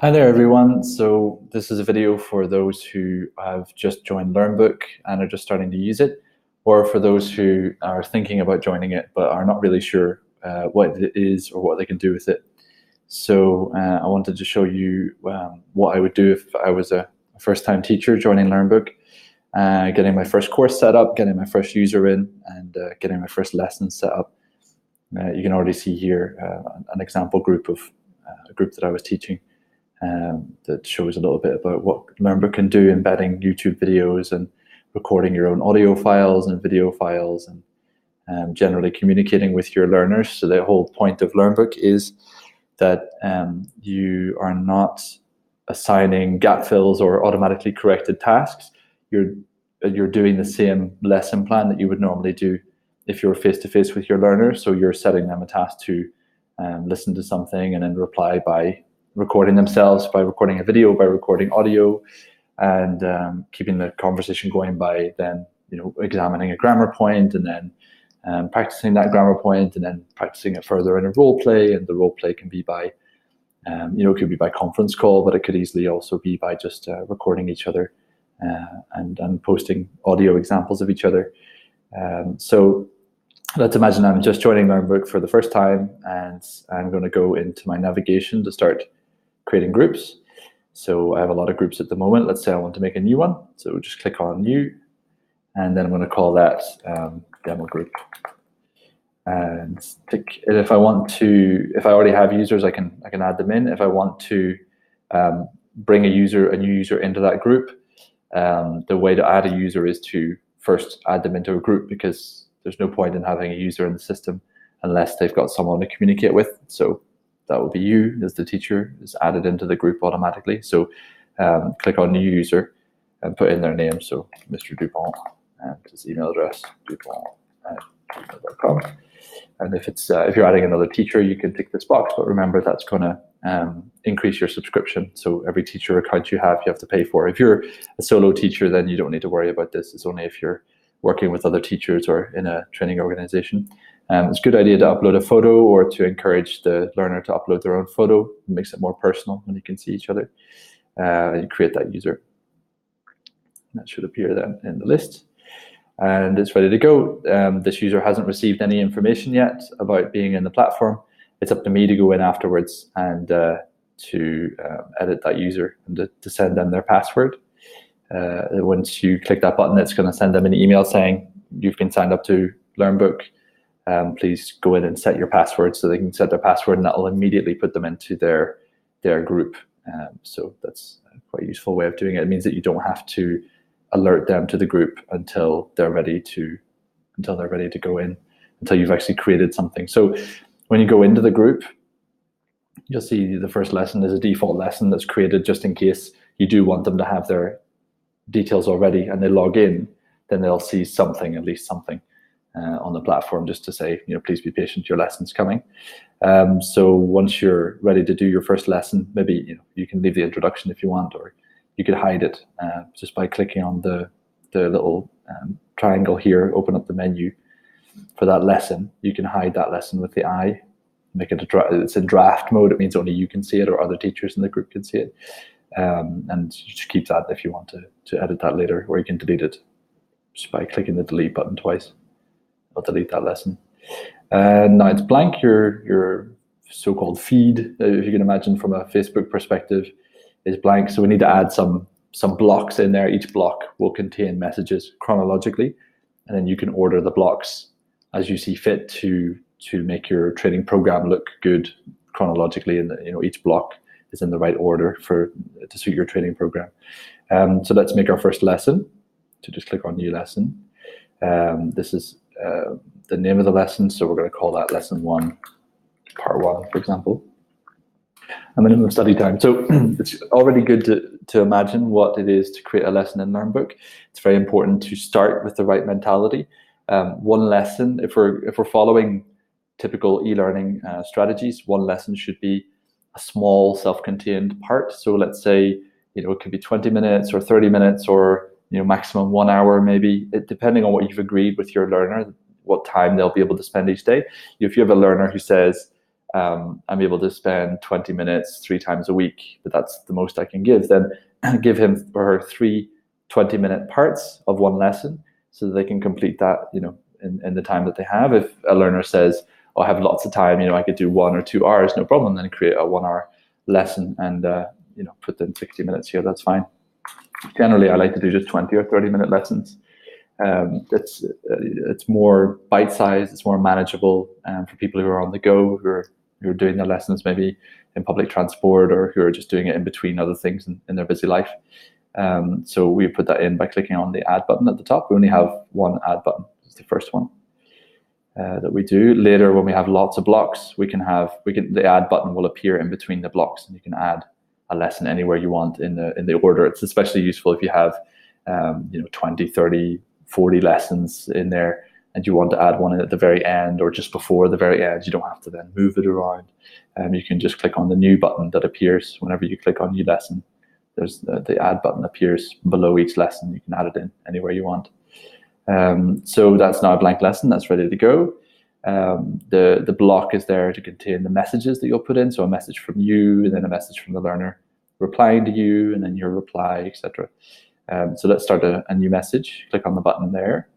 Hi there, everyone. So this is a video for those who have just joined LearnBook and are just starting to use it, or for those who are thinking about joining it but are not really sure what it is or what they can do with it. So I wanted to show you what I would do if I was a first-time teacher joining LearnBook, getting my first course set up, getting my first user in, and getting my first lesson set up. You can already see here an example group of a group that I was teaching. That shows a little bit about what LearnBook can do, embedding YouTube videos and recording your own audio files and video files, and generally communicating with your learners. So the whole point of LearnBook is that you are not assigning gap fills or automatically corrected tasks. You're doing the same lesson plan that you would normally do if you're face-to-face with your learners. So you're setting them a task to listen to something and then reply by recording themselves, by recording a video, by recording audio, and keeping the conversation going by then examining a grammar point and then practicing that grammar point and then practicing it further in a role play. And the role play can be by it could be by conference call, but it could easily also be by just recording each other and posting audio examples of each other. So let's imagine I'm just joining LearnBook for the first time, and I'm going to go into my navigation to start creating groups. So I have a lot of groups at the moment. Let's say I want to make a new one. So just click on new, and then I'm going to call that demo group. And click. And if I already have users, I can add them in. If I want to bring a new user into that group, the way to add a user is to first add them into a group, because there's no point in having a user in the system unless they've got someone to communicate with. So that will be you as the teacher is added into the group automatically. So click on new user and put in their name. So Mr. Dupont and his email address, dupont@gmail.com. And if you're adding another teacher, you can tick this box, but remember that's going to increase your subscription. So every teacher account you have to pay for. If you're a solo teacher, then you don't need to worry about this. It's only if you're working with other teachers or in a training organization. It's a good idea to upload a photo or to encourage the learner to upload their own photo. It makes it more personal when you can see each other. You create that user. That should appear then in the list. And it's ready to go. This user hasn't received any information yet about being in the platform. It's up to me to go in afterwards and to edit that user and to send them their password. Once you click that button, it's going to send them an email saying you've been signed up to LearnBook. Please go in and set your password. So they can set their password, and that will immediately put them into their group. So that's quite a useful way of doing it. It means that you don't have to alert them to the group until they're ready to go in, until you've actually created something. So when you go into the group, you'll see the first lesson is a default lesson that's created just in case you do want them to have their details already and they log in, then they'll see something, at least something on the platform, just to say, please be patient, your lesson's coming. So once you're ready to do your first lesson, maybe you can leave the introduction if you want, or you could hide it just by clicking on the little triangle here, open up the menu for that lesson. You can hide that lesson with the eye, make it it's in draft mode. It means only you can see it or other teachers in the group can see it. And you just keep that if you want to edit that later, or you can delete it just by clicking the delete button twice. I'll delete that lesson. Now it's blank. Your so-called feed, if you can imagine from a Facebook perspective, is blank. So we need to add some blocks in there. Each block will contain messages chronologically, and then you can order the blocks as you see fit to make your training program look good chronologically, and each block is in the right order to suit your training program. So let's make our first lesson. So just click on new lesson. This is the name of the lesson, so we're going to call that lesson 1, part 1, for example. A minimum study time. So it's already good to imagine what it is to create a lesson in LearnBook. It's very important to start with the right mentality. One lesson, if we're following typical e-learning strategies, one lesson should be a small self-contained part. So let's say it could be 20 minutes or 30 minutes or maximum 1 hour, maybe, depending on what you've agreed with your learner, what time they'll be able to spend each day. If you have a learner who says, I'm able to spend 20 minutes 3 times a week, but that's the most I can give, then give him or her 3 20-minute parts of one lesson so that they can complete that, in the time that they have. If a learner says, oh, I have lots of time, I could do 1 or 2 hours, no problem, then create a 1-hour lesson and, put in 60 minutes here, that's fine. Generally, I like to do just 20 or 30-minute lessons. It's more bite-sized, it's more manageable for people who are on the go, who are doing their lessons maybe in public transport, or who are just doing it in between other things in their busy life. So we put that in by clicking on the add button at the top. We only have one add button. It's the first one that we do. Later, when we have lots of blocks, the add button will appear in between the blocks, and you can add a lesson anywhere you want in the order. It's especially useful if you have 20, 30, 40 lessons in there, and you want to add one in at the very end or just before the very end. You don't have to then move it around. You can just click on the new button that appears whenever you click on new lesson. There's the add button appears below each lesson. You can add it in anywhere you want. So that's now a blank lesson. That's ready to go. The block is there to contain the messages that you'll put in. So a message from you, and then a message from the learner replying to you, and then your reply, etc. So let's start a new message. Click on the button there.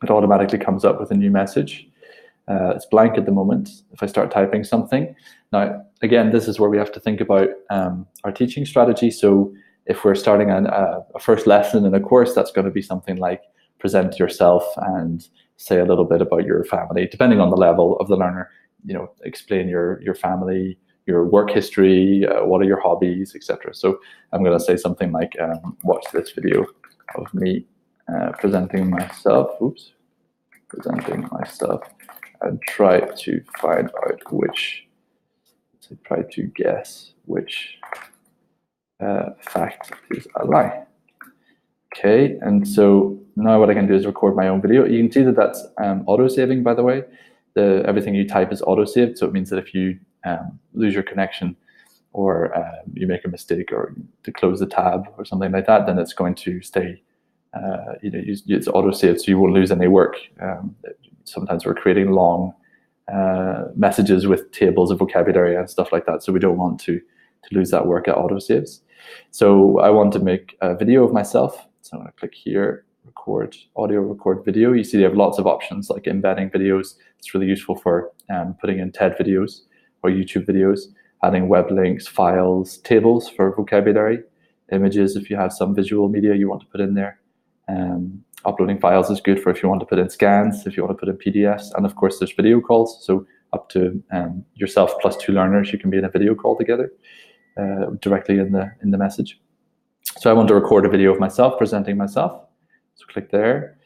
It automatically comes up with a new message. It's blank at the moment. If I start typing something, now again, this is where we have to think about our teaching strategy. So if we're starting a first lesson in a course, that's going to be something like present yourself and say a little bit about your family, depending on the level of the learner. Explain your family, your work history, what are your hobbies, etc. So I'm going to say something like, watch this video of me presenting myself. Presenting myself, and try to try to guess which fact is a lie. Okay, and so now what I can do is record my own video. You can see that that's auto-saving, by the way. Everything you type is auto-saved, so it means that if you lose your connection, or you make a mistake, or to close the tab or something like that, then it's going to stay. It's auto-saved, so you won't lose any work. Sometimes we're creating long messages with tables of vocabulary and stuff like that, so we don't want to lose that work at auto-saves. So I want to make a video of myself, so I'm going to click here, record audio, record video. You see they have lots of options like embedding videos. It's really useful for putting in TED videos or YouTube videos, adding web links, files, tables for vocabulary, images if you have some visual media you want to put in there. Uploading files is good for if you want to put in scans, if you want to put in PDFs, and of course there's video calls. So up to yourself plus 2 learners, you can be in a video call together directly in the message. So I want to record a video of myself presenting myself. So click there.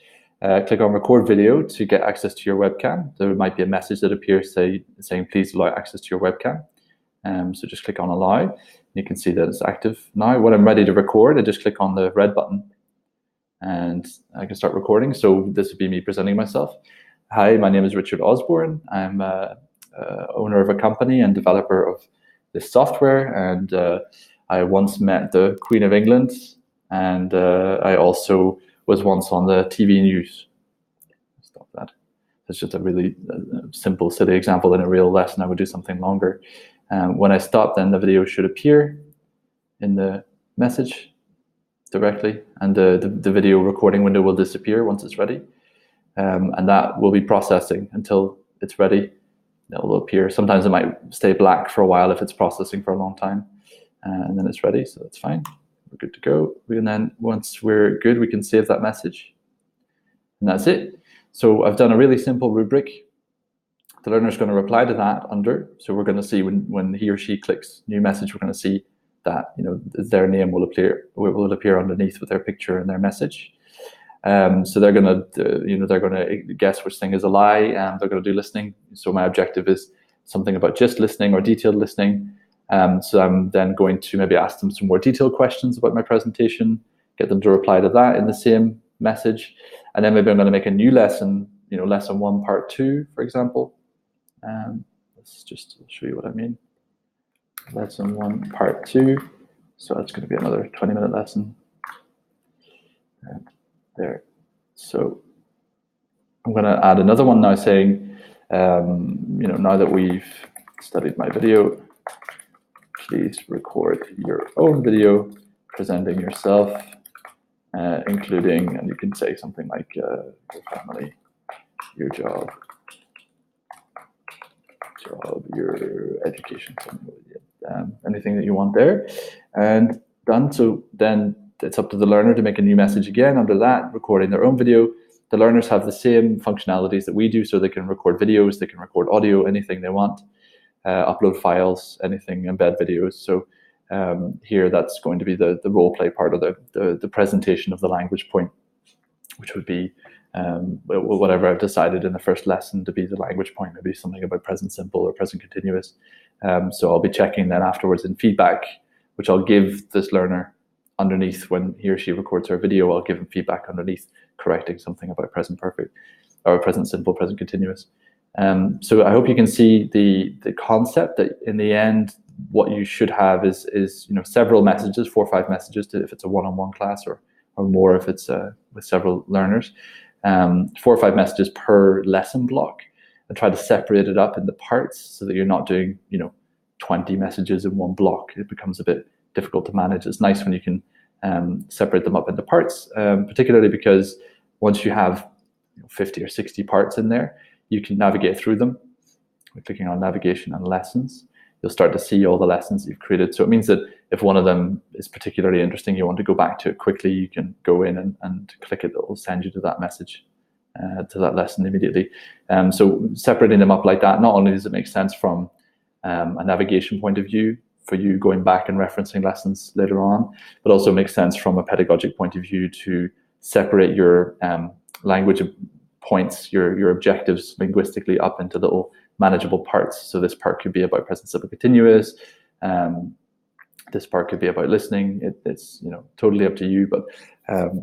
Click on record video to get access to your webcam. There might be a message that appears saying please allow access to your webcam. So just click on allow. You can see that it's active now. When I'm ready to record, I just click on the red button and I can start recording. So this would be me presenting myself. Hi, my name is Richard Osborne. I'm owner of a company and developer of this software, and I once met the Queen of England, and I also was once on the TV news. Stop that. That's just a really simple, silly example. In a real lesson, I would do something longer. When I stop, then the video should appear in the message directly, and the video recording window will disappear once it's ready. And that will be processing until it's ready. That will appear. Sometimes it might stay black for a while if it's processing for a long time, and then it's ready, so that's fine. We're good to go. And then once we're good, we can save that message. And that's it. So I've done a really simple rubric. The learner's going to reply to that under. So we're going to see when he or she clicks new message, we're going to see that their name will appear underneath with their picture and their message. So they're going to guess which thing is a lie, and they're going to do listening. So my objective is something about just listening or detailed listening. So I'm then going to maybe ask them some more detailed questions about my presentation, get them to reply to that in the same message, and then maybe I'm going to make a new lesson, lesson 1 part 2, for example. Let's just show you what I mean. Lesson 1 part 2. So that's going to be another 20-minute lesson. There. So I'm going to add another one now saying, now that we've studied my video. Please record your own video presenting yourself, including, and you can say something like your family, your job, your education, anything that you want there, and done. So then it's up to the learner to make a new message again under that, recording their own video. The learners have the same functionalities that we do, so they can record videos, they can record audio, anything they want, upload files, anything, embed videos. So here that's going to be the role play part of the presentation of the language point, which would be whatever I've decided in the first lesson to be the language point, maybe something about present simple or present continuous. So I'll be checking then afterwards in feedback, which I'll give this learner underneath when he or she records her video. I'll give him feedback underneath, correcting something about present perfect or present simple, present continuous. So I hope you can see the concept that in the end, what you should have is several messages, 4 or 5 messages if it's a one-on-one class, or more if it's with several learners. 4 or 5 messages per lesson block, and try to separate it up into parts so that you're not doing 20 messages in one block. It becomes a bit difficult to manage. It's nice when you can separate them up into parts, particularly because once you have 50 or 60 parts in there, you can navigate through them. We're clicking on navigation and lessons. You'll start to see all the lessons you've created. So it means that if one of them is particularly interesting, you want to go back to it quickly, you can go in and click it. It will send you to that message, to that lesson immediately. So separating them up like that, not only does it make sense from a navigation point of view for you going back and referencing lessons later on, but also makes sense from a pedagogic point of view to separate your language points, your objectives linguistically up into little manageable parts. So this part could be about present simple continuous. This part could be about listening. It's totally up to you, but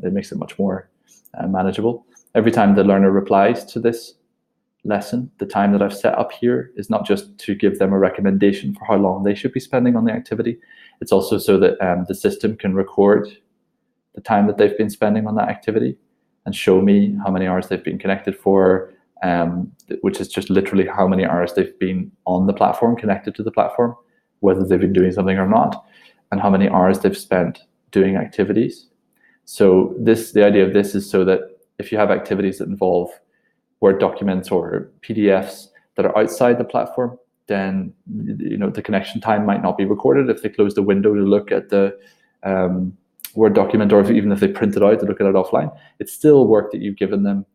it makes it much more manageable. Every time the learner replies to this lesson, the time that I've set up here is not just to give them a recommendation for how long they should be spending on the activity. It's also so that the system can record the time that they've been spending on that activity and show me how many hours they've been connected for, which is just literally how many hours they've been on the platform, connected to the platform, whether they've been doing something or not, and how many hours they've spent doing activities. So the idea of this is so that if you have activities that involve Word documents or PDFs that are outside the platform, then the connection time might not be recorded. If they close the window to look at the Word document, or even if they print it out to look at it offline, it's still work that you've given them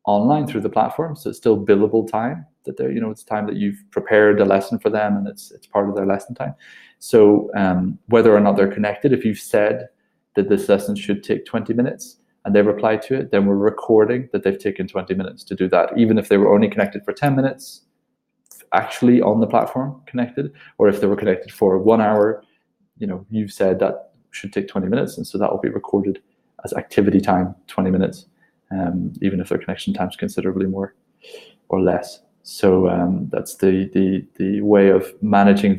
online through the platform. So it's still billable time that they're, it's time that you've prepared a lesson for them, and it's part of their lesson time. So whether or not they're connected, if you've said that this lesson should take 20 minutes and they reply to it, then we're recording that they've taken 20 minutes to do that, even if they were only connected for 10 minutes actually on the platform connected, or if they were connected for 1 hour, you've said that should take 20 minutes, and so that will be recorded as activity time, 20 minutes, even if their connection time is considerably more or less. So that's the way of managing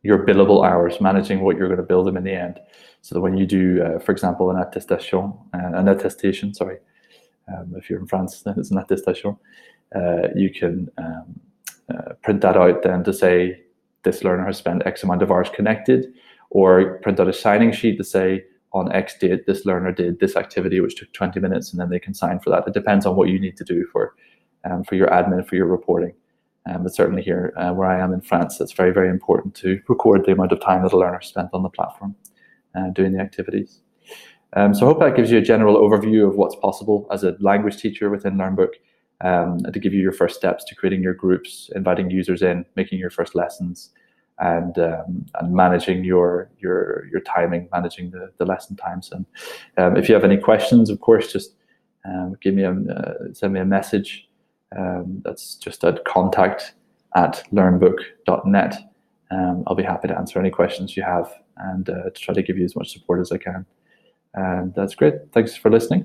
your billable hours, managing what you're going to bill them in the end. So that when you do, for example, an attestation, if you're in France, then it's an attestation, you can print that out then to say this learner has spent X amount of hours connected, or print out a signing sheet to say on X date this learner did this activity which took 20 minutes, and then they can sign for that. It depends on what you need to do for your admin, for your reporting. But certainly here where I am in France, it's very, very important to record the amount of time that a learner spent on the platform doing the activities. So I hope that gives you a general overview of what's possible as a language teacher within LearnBook, to give you your first steps to creating your groups, inviting users in, making your first lessons, and managing your timing, managing the lesson times. And if you have any questions, of course, just send me a message. That's just at contact@learnbook.net. I'll be happy to answer any questions you have, and to try to give you as much support as I can. And that's great. Thanks for listening.